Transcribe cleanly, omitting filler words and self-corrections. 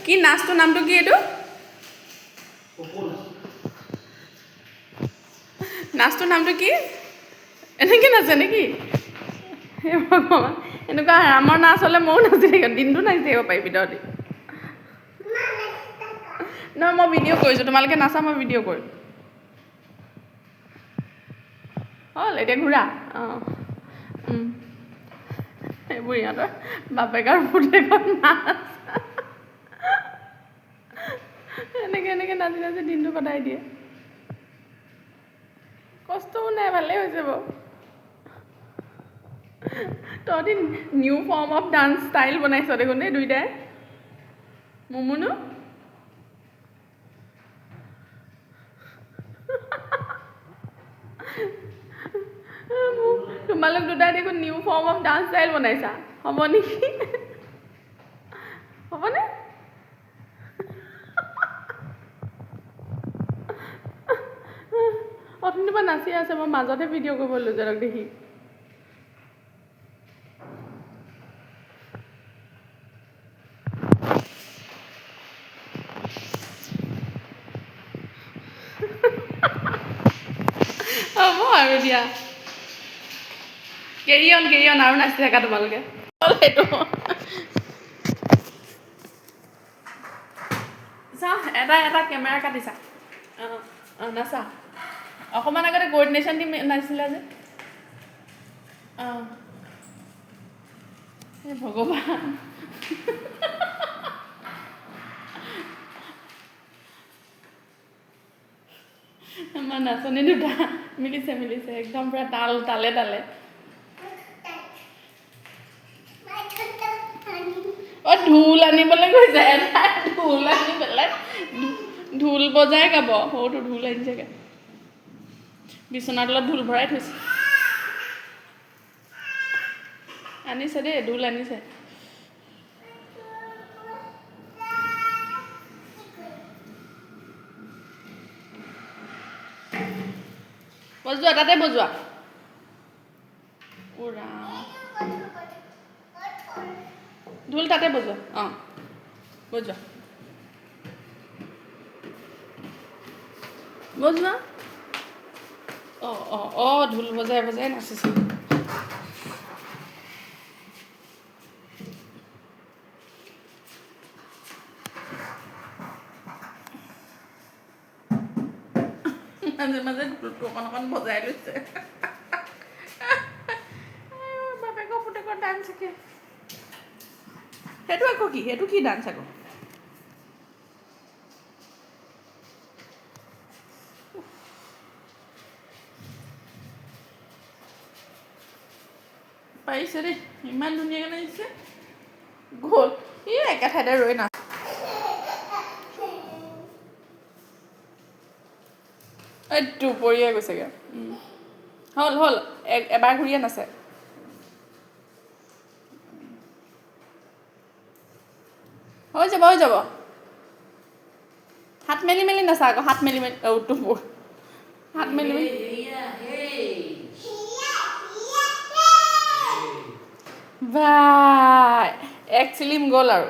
কি নাচটোৰ নামটো কি এইটো নাচটোৰ নামটো কি এনেকৈ নাচে নেকি হে ভগৱান এনেকুৱা ৰামৰ নাচ হ'লে ময়ো নাচি থাকিম দিনটো নাচি থাকিব পাৰিবি তহঁতি নহয় মই ভিডিঅ' কৰিছোঁ তোমালোকে নাচা মই ভিডিঅ' কৰিম হ'ল এতিয়া ঘূৰা অঁ এইবোৰ ইহঁতৰ বাপেক আৰু পুতেকৰ নাচ এনেকৈ নাচি নাচি দিনটো কটাই দিয়ে কষ্টও নাই ভালেই হৈছে বাৰু তহঁতি new form of dance style বনাইছ দেখোন দেই দুইটাই মুমুনু তোমালোক দুটাই দেখোন new form of dance style বনাইছা হ'ব নেকি হ'বনে অথনিৰ পৰা নাচি আছে মই মাজতে ভিডিঅ' কৰিব লৈছোঁ দেখি হ'ব আৰু দিয়া কেৰি অন আৰু নাচি থাকা তোমালোকে সেইটো চা এটা কেমেৰা কাটিছা অঁ নাচা অকণমান আগতে কোঅৰ্ডিনেশ্যন টিম নাচিছিলা যে অঁ হে ভগৱান আমাৰ নাচনী দুটা মিলিছে একদম পূৰা তালে অঁ ঢোল আনিবলৈ গৈছে এটা ঢোল আনি পেলাই ঢোল বজাই গাব সৰুটো ঢোল আনিছেগৈ বিচনাৰ তলত ঢোল ভৰাই থৈছে আনিছে দেই ঢোল আনিছে বজোৱা তাতে বজোৱা উৰা ঢোল তাতে বজোৱা অঁ বজোৱা অঁ ঢোল বজাই নাচিছে মাজে ঢোলটো অকণ বজাই লৈছে বাপেকৰ পুতেকৰ ডান্স শিকে সেইটো কি ডান্স আকৌ পাৰিছে দেই ইমান ধুনীয়াকৈ নাচিছে গ'ল একে ঠাইতে ৰৈ নাচ এইটো পৰিয়ে গৈছেগৈ হ'ল এবাৰ ঘূৰিয়ে নাচে হৈ যাব হাত মেলি নাচা আকৌ হাত মেলি হাত মেলি বাই এক চিলিম গ'ল আৰু